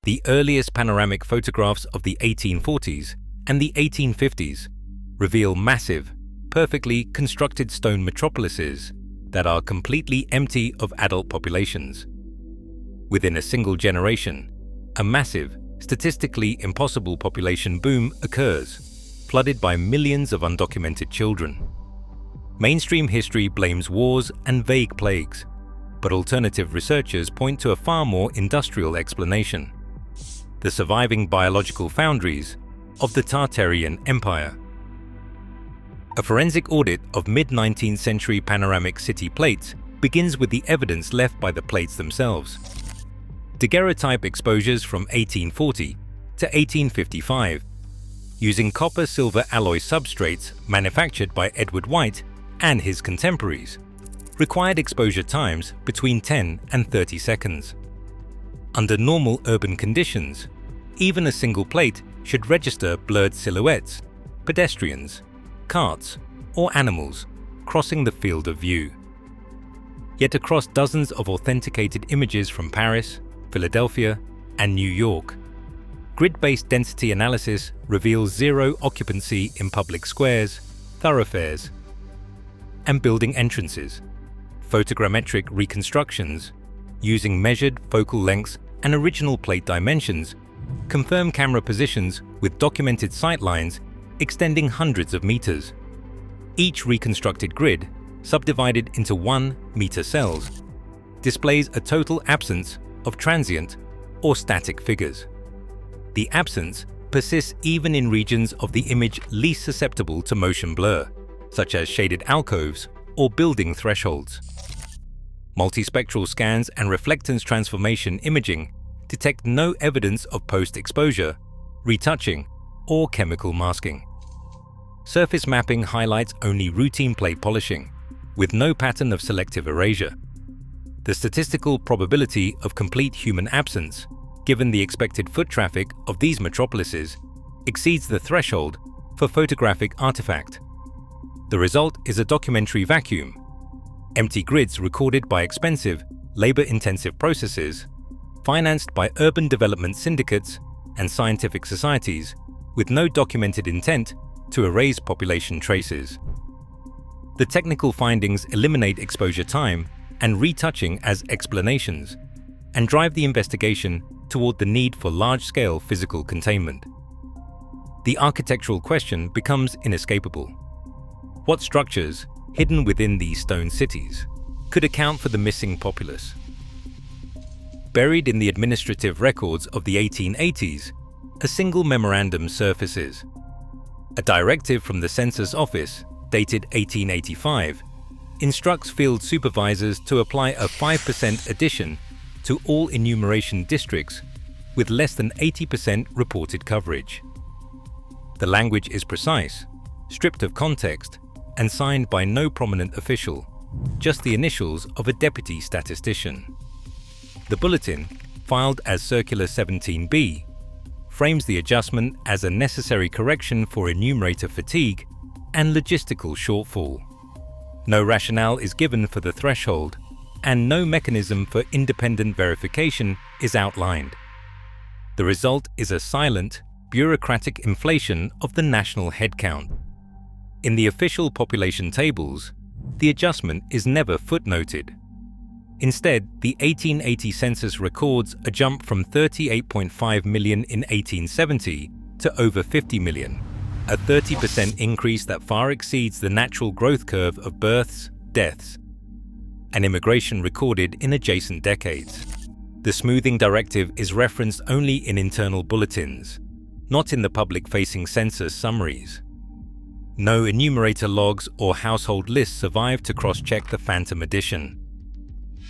The earliest panoramic photographs of the 1840s and the 1850s reveal massive, perfectly constructed stone metropolises that are completely empty of adult populations. Within a single generation, a massive, statistically impossible population boom occurs, flooded by millions of undocumented children. Mainstream history blames wars and vague plagues, but alternative researchers point to a far more industrial explanation: the surviving biological foundries of the Tartarian Empire. A forensic audit of mid-19th century panoramic city plates begins with the evidence left by the plates themselves. Daguerreotype exposures from 1840 to 1855, using copper-silver alloy substrates manufactured by Edward White and his contemporaries, required exposure times between 10 and 30 seconds. Under normal urban conditions, even a single plate should register blurred silhouettes, pedestrians, carts, or animals crossing the field of view. Yet across dozens of authenticated images from Paris, Philadelphia, and New York, grid-based density analysis reveals zero occupancy in public squares, thoroughfares, and building entrances. Photogrammetric reconstructions, using measured focal lengths and original plate dimensions, confirm camera positions with documented sightlines extending hundreds of meters. Each reconstructed grid, subdivided into 1-meter cells, displays a total absence of transient or static figures. The absence persists even in regions of the image least susceptible to motion blur, such as shaded alcoves or building thresholds. Multispectral scans and reflectance transformation imaging detect no evidence of post-exposure, retouching, or chemical masking. Surface mapping highlights only routine plate polishing, with no pattern of selective erasure. The statistical probability of complete human absence, given the expected foot traffic of these metropolises, exceeds the threshold for photographic artifact. The result is a documentary vacuum: empty grids recorded by expensive, labor-intensive processes, financed by urban development syndicates and scientific societies, with no documented intent to erase population traces. The technical findings eliminate exposure time and retouching as explanations, and drive the investigation toward the need for large-scale physical containment. The architectural question becomes inescapable. What structures, hidden within these stone cities, could account for the missing populace? Buried in the administrative records of the 1880s, a single memorandum surfaces. A directive from the Census Office, dated 1885, instructs field supervisors to apply a 5% addition to all enumeration districts with less than 80% reported coverage. The language is precise, stripped of context, and signed by no prominent official, just the initials of a deputy statistician. The bulletin, filed as Circular 17B, frames the adjustment as a necessary correction for enumerator fatigue and logistical shortfall. No rationale is given for the threshold, and no mechanism for independent verification is outlined. The result is a silent, bureaucratic inflation of the national headcount. In the official population tables, the adjustment is never footnoted. Instead, the 1880 census records a jump from 38.5 million in 1870 to over 50 million, a 30% increase that far exceeds the natural growth curve of births, deaths, and immigration recorded in adjacent decades. The smoothing directive is referenced only in internal bulletins, not in the public-facing census summaries. No enumerator logs or household lists survive to cross-check the phantom addition.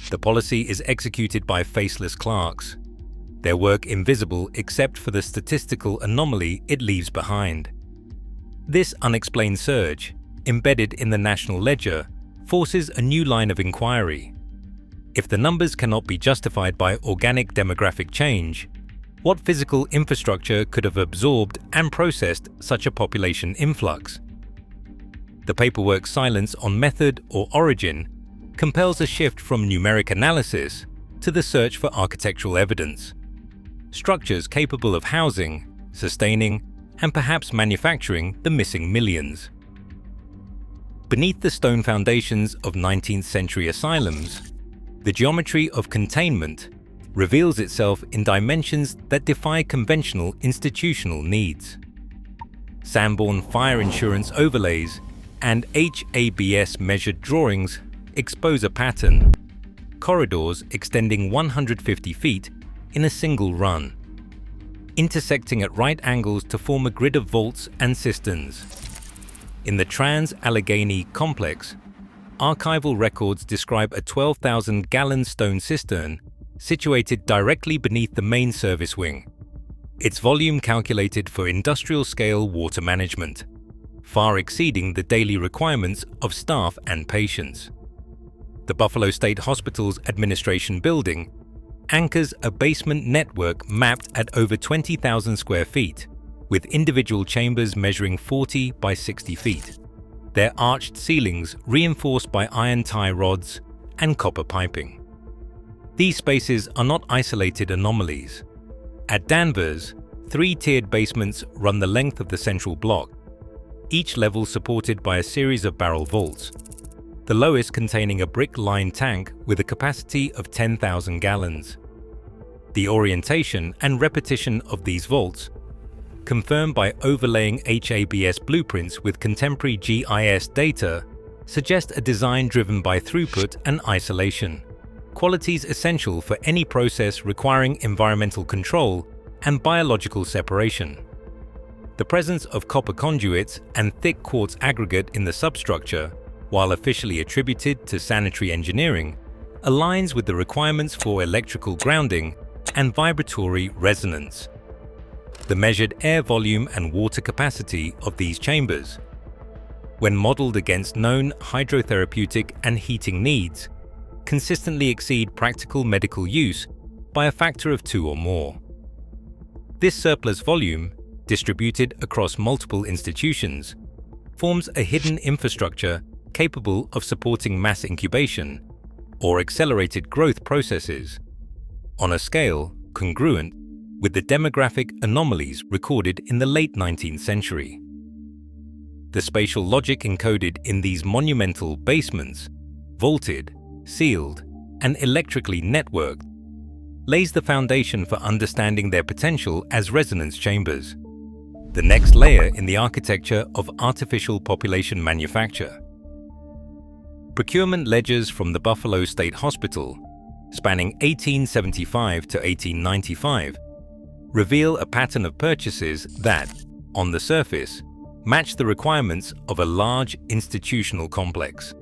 The policy is executed by faceless clerks, their work invisible except for the statistical anomaly it leaves behind. This unexplained surge, embedded in the national ledger, forces a new line of inquiry. If the numbers cannot be justified by organic demographic change, what physical infrastructure could have absorbed and processed such a population influx? The paperwork's silence on method or origin compels a shift from numeric analysis to the search for architectural evidence. structures capable of housing, sustaining, and perhaps manufacturing the missing millions. Beneath the stone foundations of 19th century asylums, the geometry of containment reveals itself in dimensions that defy conventional institutional needs. Sanborn fire insurance overlays and HABS measured drawings expose a pattern, corridors extending 150 feet in a single run, intersecting at right angles to form a grid of vaults and cisterns. In the Trans-Allegheny complex, archival records describe a 12,000-gallon stone cistern situated directly beneath the main service wing, its volume calculated for industrial-scale water management, far exceeding the daily requirements of staff and patients. The Buffalo State Hospital's administration building anchors a basement network mapped at over 20,000 square feet, with individual chambers measuring 40 by 60 feet, their arched ceilings reinforced by iron tie rods and copper piping. These spaces are not isolated anomalies. At Danvers, 3-tiered basements run the length of the central block, each level supported by a series of barrel vaults, the lowest containing a brick-lined tank with a capacity of 10,000 gallons. The orientation and repetition of these vaults, confirmed by overlaying HABS blueprints with contemporary GIS data, suggest a design driven by throughput and isolation, qualities essential for any process requiring environmental control and biological separation. The presence of copper conduits and thick quartz aggregate in the substructure, while officially attributed to sanitary engineering, aligns with the requirements for electrical grounding and vibratory resonance. The measured air volume and water capacity of these chambers, when modeled against known hydrotherapeutic and heating needs, consistently exceed practical medical use by a factor of 2 or more. This surplus volume, distributed across multiple institutions, forms a hidden infrastructure capable of supporting mass incubation or accelerated growth processes on a scale congruent with the demographic anomalies recorded in the late 19th century. The spatial logic encoded in these monumental basements, vaulted, sealed, and electrically networked, lays the foundation for understanding their potential as resonance chambers, the next layer in the architecture of artificial population manufacture. Procurement ledgers from the Buffalo State Hospital, spanning 1875 to 1895, reveal a pattern of purchases that, on the surface, match the requirements of a large institutional complex.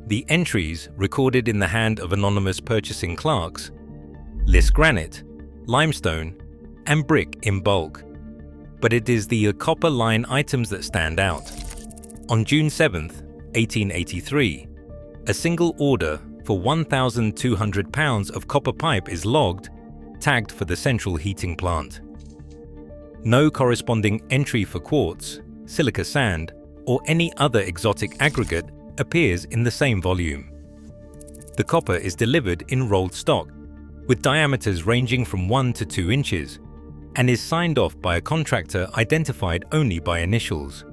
The entries, recorded in the hand of anonymous purchasing clerks, list granite, limestone, and brick in bulk. But it is the copper line items that stand out. On June 7, 1883, a single order for 1,200 pounds of copper pipe is logged, tagged for the central heating plant. No corresponding entry for quartz, silica sand, or any other exotic aggregate appears in the same volume. The copper is delivered in rolled stock, with diameters ranging from 1 to 2 inches, and is signed off by a contractor identified only by initials.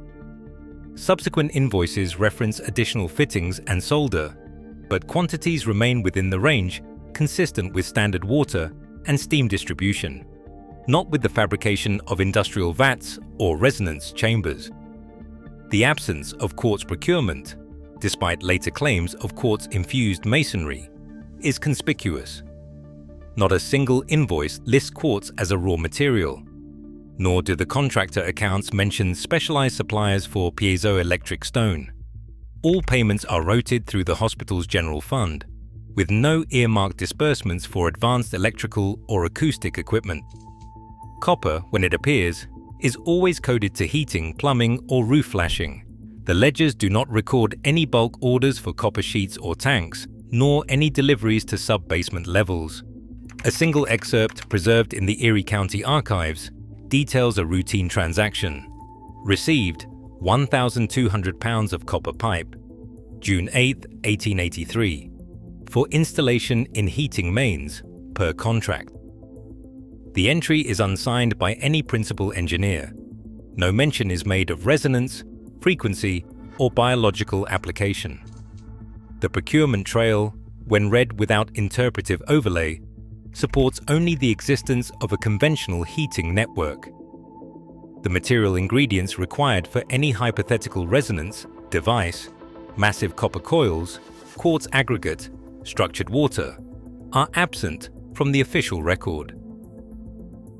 Subsequent invoices reference additional fittings and solder, but quantities remain within the range consistent with standard water and steam distribution, not with the fabrication of industrial vats or resonance chambers. The absence of quartz procurement, despite later claims of quartz-infused masonry, is conspicuous. Not a single invoice lists quartz as a raw material, nor do the contractor accounts mention specialized suppliers for piezoelectric stone. All payments are routed through the hospital's general fund, with no earmarked disbursements for advanced electrical or acoustic equipment. Copper, when it appears, is always coded to heating, plumbing, or roof flashing. The ledgers do not record any bulk orders for copper sheets or tanks, nor any deliveries to sub-basement levels. A single excerpt preserved in the Erie County Archives details a routine transaction. Received 1,200 pounds of copper pipe, June 8, 1883, for installation in heating mains per contract. The entry is unsigned by any principal engineer. No mention is made of resonance, frequency, or biological application. The procurement trail, when read without interpretive overlay, supports only the existence of a conventional heating network. The material ingredients required for any hypothetical resonance device, massive copper coils, quartz aggregate, structured water, are absent from the official record.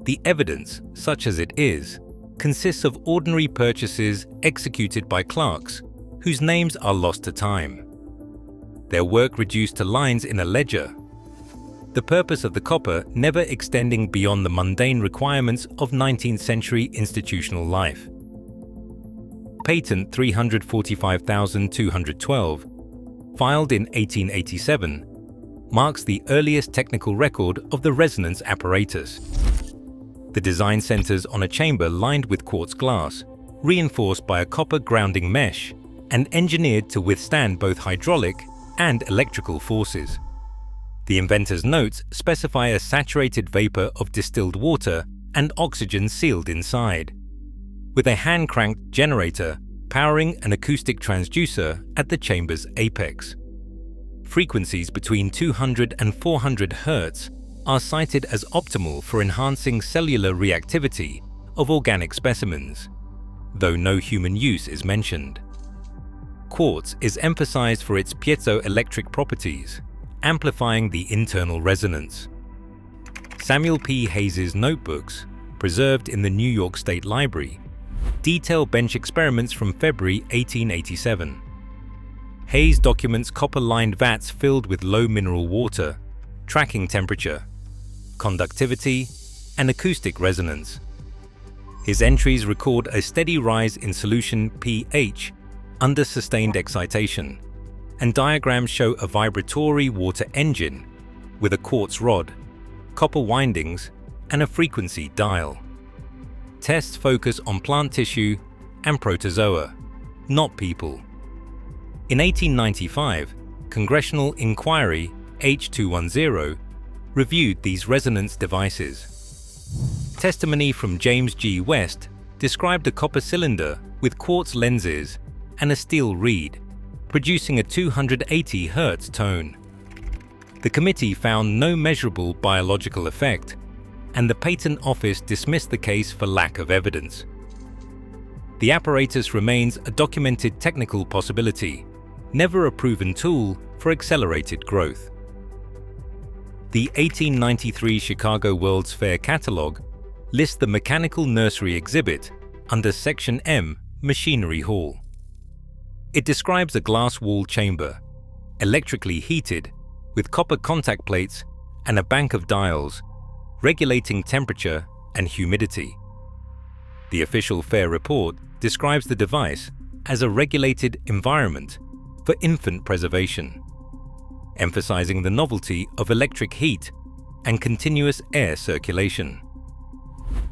The evidence, such as it is, consists of ordinary purchases executed by clerks whose names are lost to time. Their work reduced to lines in a ledger. The purpose of the copper never extending beyond the mundane requirements of 19th century institutional life. Patent 345,212, filed in 1887, marks the earliest technical record of the resonance apparatus. The design centers on a chamber lined with quartz glass, reinforced by a copper grounding mesh, and engineered to withstand both hydraulic and electrical forces. The inventor's notes specify a saturated vapor of distilled water and oxygen sealed inside, with a hand-cranked generator powering an acoustic transducer at the chamber's apex. Frequencies between 200 and 400 Hz are cited as optimal for enhancing cellular reactivity of organic specimens, though no human use is mentioned. Quartz is emphasized for its piezoelectric properties, amplifying the internal resonance. Samuel P. Hayes's notebooks, preserved in the New York State Library, detail bench experiments from February 1887. Hayes documents copper-lined vats filled with low mineral water, tracking temperature, conductivity, and acoustic resonance. His entries record a steady rise in solution pH under sustained excitation, and diagrams show a vibratory water engine with a quartz rod, copper windings, and a frequency dial. Tests focus on plant tissue and protozoa, not people. In 1895, Congressional Inquiry H210 reviewed these resonance devices. Testimony from James G. West described a copper cylinder with quartz lenses and a steel reed, producing a 280 Hz tone. The committee found no measurable biological effect, and the Patent Office dismissed the case for lack of evidence. The apparatus remains a documented technical possibility, never a proven tool for accelerated growth. The 1893 Chicago World's Fair Catalog lists the Mechanical Nursery exhibit under Section M, Machinery Hall. It describes a glass wall chamber, electrically heated, with copper contact plates and a bank of dials, regulating temperature and humidity. The official fair report describes the device as a regulated environment for infant preservation, emphasizing the novelty of electric heat and continuous air circulation.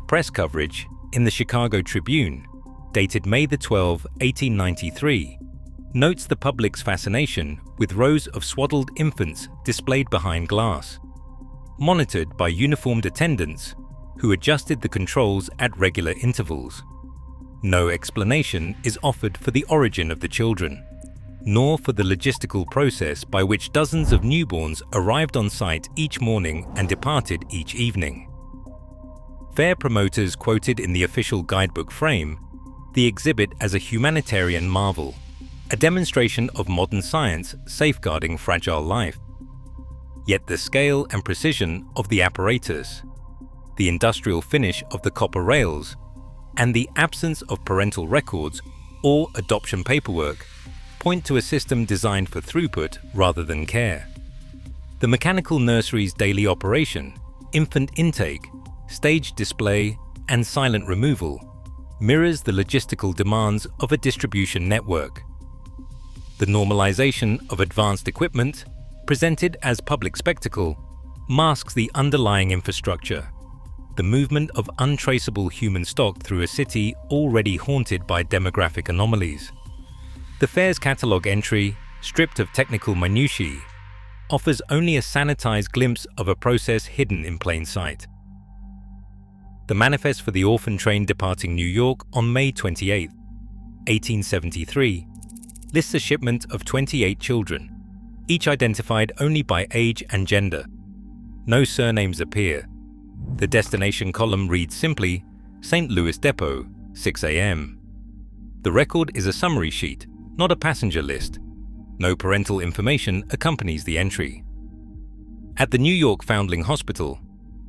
Press coverage in the Chicago Tribune, dated May 12, 1893, notes the public's fascination with rows of swaddled infants displayed behind glass, monitored by uniformed attendants who adjusted the controls at regular intervals. No explanation is offered for the origin of the children, nor for the logistical process by which dozens of newborns arrived on site each morning and departed each evening. Fair promoters quoted in the official guidebook frame the exhibit as a humanitarian marvel, a demonstration of modern science safeguarding fragile life. Yet the scale and precision of the apparatus, the industrial finish of the copper rails, and the absence of parental records or adoption paperwork point to a system designed for throughput rather than care. The mechanical nursery's daily operation, infant intake, stage display, and silent removal mirrors the logistical demands of a distribution network. The normalization of advanced equipment, presented as public spectacle, masks the underlying infrastructure, the movement of untraceable human stock through a city already haunted by demographic anomalies. The fair's catalogue entry, stripped of technical minutiae, offers only a sanitized glimpse of a process hidden in plain sight. The manifest for the orphan train departing New York on May 28, 1873, lists a shipment of 28 children, each identified only by age and gender. No surnames appear. The destination column reads simply, St. Louis Depot, 6 a.m. The record is a summary sheet, not a passenger list. No parental information accompanies the entry. At the New York Foundling Hospital,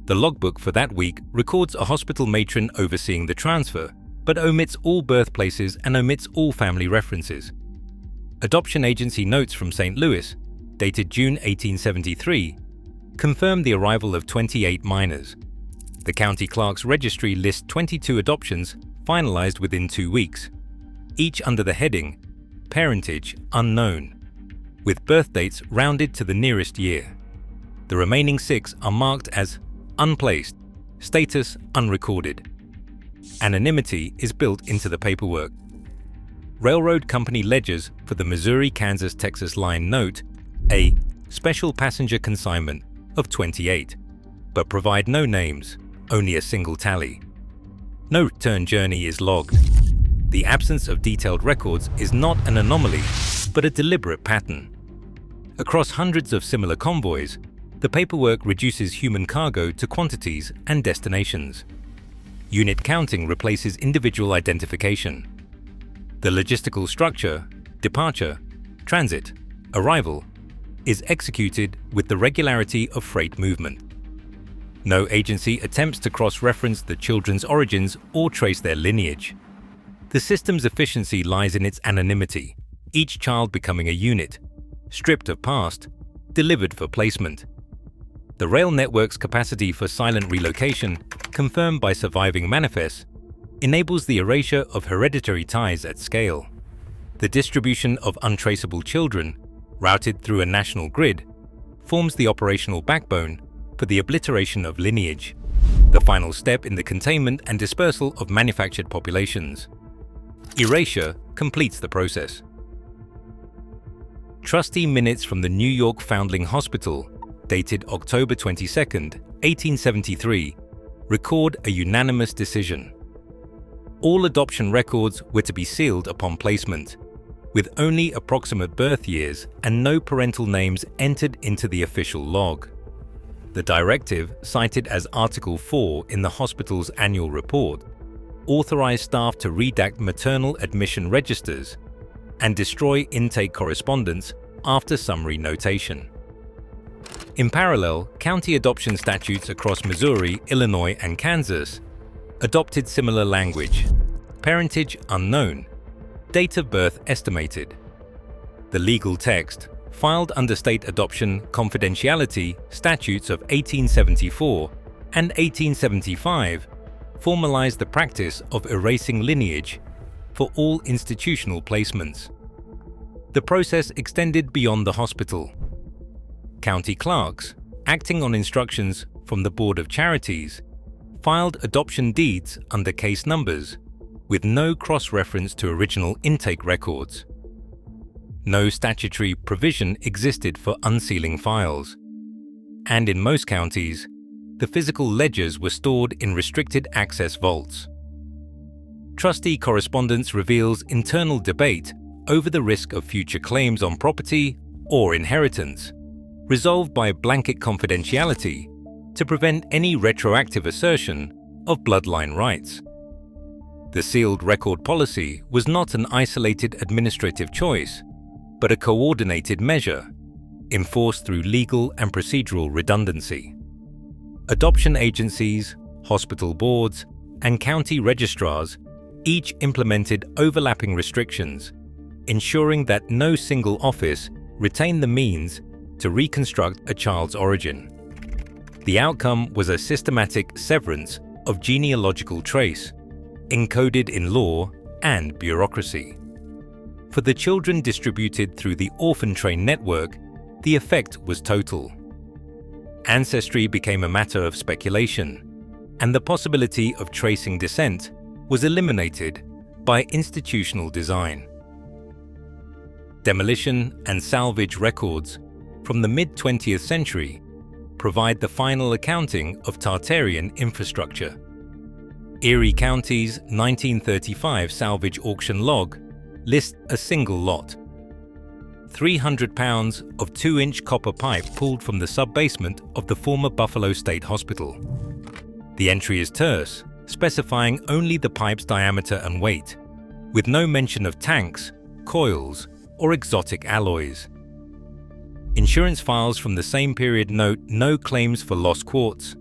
the logbook for that week records a hospital matron overseeing the transfer, but omits all birthplaces and omits all family references. Adoption agency notes from St. Louis, dated June 1873, confirm the arrival of 28 minors. The county clerk's registry lists 22 adoptions finalized within 2 weeks, each under the heading Parentage Unknown, with birth dates rounded to the nearest year. The remaining 6 are marked as unplaced, status unrecorded. Anonymity is built into the paperwork. Railroad company ledgers for the Missouri-Kansas-Texas line note a special passenger consignment of 28, but provide no names, only a single tally. No return journey is logged. The absence of detailed records is not an anomaly, but a deliberate pattern. Across hundreds of similar convoys, the paperwork reduces human cargo to quantities and destinations. Unit counting replaces individual identification. The logistical structure, departure, transit, arrival, is executed with the regularity of freight movement. No agency attempts to cross-reference the children's origins or trace their lineage. The system's efficiency lies in its anonymity, each child becoming a unit, stripped of past, delivered for placement. The rail network's capacity for silent relocation, confirmed by surviving manifests, enables the erasure of hereditary ties at scale. The distribution of untraceable children, routed through a national grid, forms the operational backbone for the obliteration of lineage, the final step in the containment and dispersal of manufactured populations. Erasure completes the process. Trustee minutes from the New York Foundling Hospital, dated October 22, 1873, record a unanimous decision. All adoption records were to be sealed upon placement, with only approximate birth years and no parental names entered into the official log. The directive, cited as Article 4 in the hospital's annual report, authorized staff to redact maternal admission registers and destroy intake correspondence after summary notation. In parallel, county adoption statutes across Missouri, Illinois, and Kansas adopted similar language: parentage unknown, date of birth estimated. The legal text, filed under state adoption confidentiality statutes of 1874 and 1875, formalized the practice of erasing lineage for all institutional placements. The process extended beyond the hospital. County clerks, acting on instructions from the Board of Charities, filed adoption deeds under case numbers, with no cross-reference to original intake records. No statutory provision existed for unsealing files, and in most counties, the physical ledgers were stored in restricted access vaults. Trustee correspondence reveals internal debate over the risk of future claims on property or inheritance, resolved by blanket confidentiality to prevent any retroactive assertion of bloodline rights. The sealed record policy was not an isolated administrative choice, but a coordinated measure, enforced through legal and procedural redundancy. Adoption agencies, hospital boards, and county registrars each implemented overlapping restrictions, ensuring that no single office retained the means to reconstruct a child's origin. The outcome was a systematic severance of genealogical trace, encoded in law and bureaucracy. For the children distributed through the orphan train network, the effect was total. Ancestry became a matter of speculation, and the possibility of tracing descent was eliminated by institutional design. Demolition and salvage records from the mid-20th century provide the final accounting of Tartarian infrastructure. Erie County's 1935 salvage auction log lists a single lot: 300 pounds of 2-inch copper pipe pulled from the sub-basement of the former Buffalo State Hospital. The entry is terse, specifying only the pipe's diameter and weight, with no mention of tanks, coils, or exotic alloys. Insurance files from the same period note no claims for lost quartz,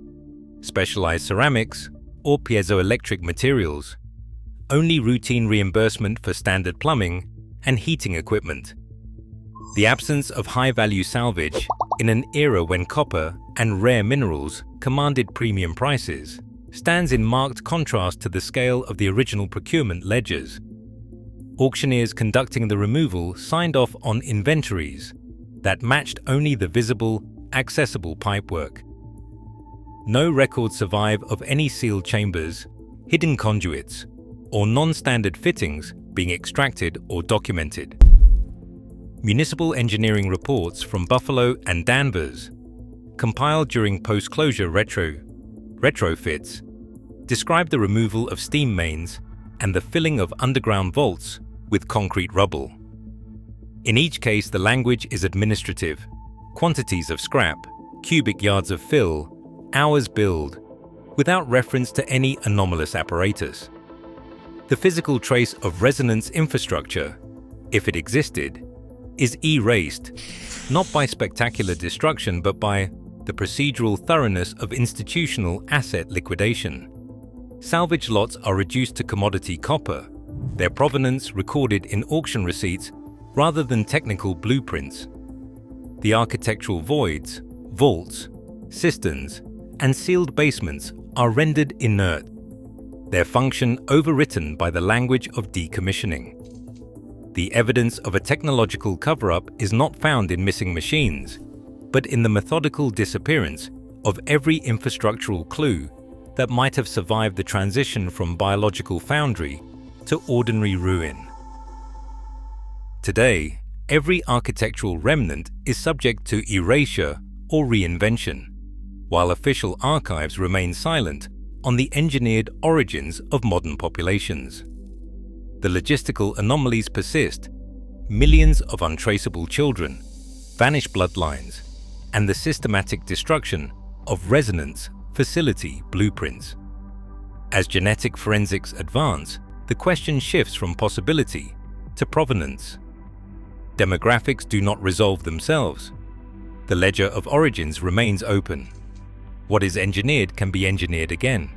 specialized ceramics, or piezoelectric materials, only routine reimbursement for standard plumbing and heating equipment. The absence of high-value salvage in an era when copper and rare minerals commanded premium prices stands in marked contrast to the scale of the original procurement ledgers. Auctioneers conducting the removal signed off on inventories that matched only the visible, accessible pipework. No records survive of any sealed chambers, hidden conduits, or non-standard fittings being extracted or documented. Municipal engineering reports from Buffalo and Danvers, compiled during post-closure retrofits, describe the removal of steam mains and the filling of underground vaults with concrete rubble. In each case, the language is administrative: quantities of scrap, cubic yards of fill, hours billed, without reference to any anomalous apparatus. The physical trace of resonance infrastructure, if it existed, is erased, not by spectacular destruction but by the procedural thoroughness of institutional asset liquidation. Salvage lots are reduced to commodity copper, their provenance recorded in auction receipts rather than technical blueprints. The architectural voids, vaults, cisterns, and sealed basements are rendered inert, their function overwritten by the language of decommissioning. The evidence of a technological cover-up is not found in missing machines, but in the methodical disappearance of every infrastructural clue that might have survived the transition from biological foundry to ordinary ruin. Today, every architectural remnant is subject to erasure or reinvention, while official archives remain silent on the engineered origins of modern populations. The logistical anomalies persist: millions of untraceable children, vanished bloodlines, and the systematic destruction of resonance facility blueprints. As genetic forensics advance, the question shifts from possibility to provenance. Demographics do not resolve themselves. The ledger of origins remains open. What is engineered can be engineered again.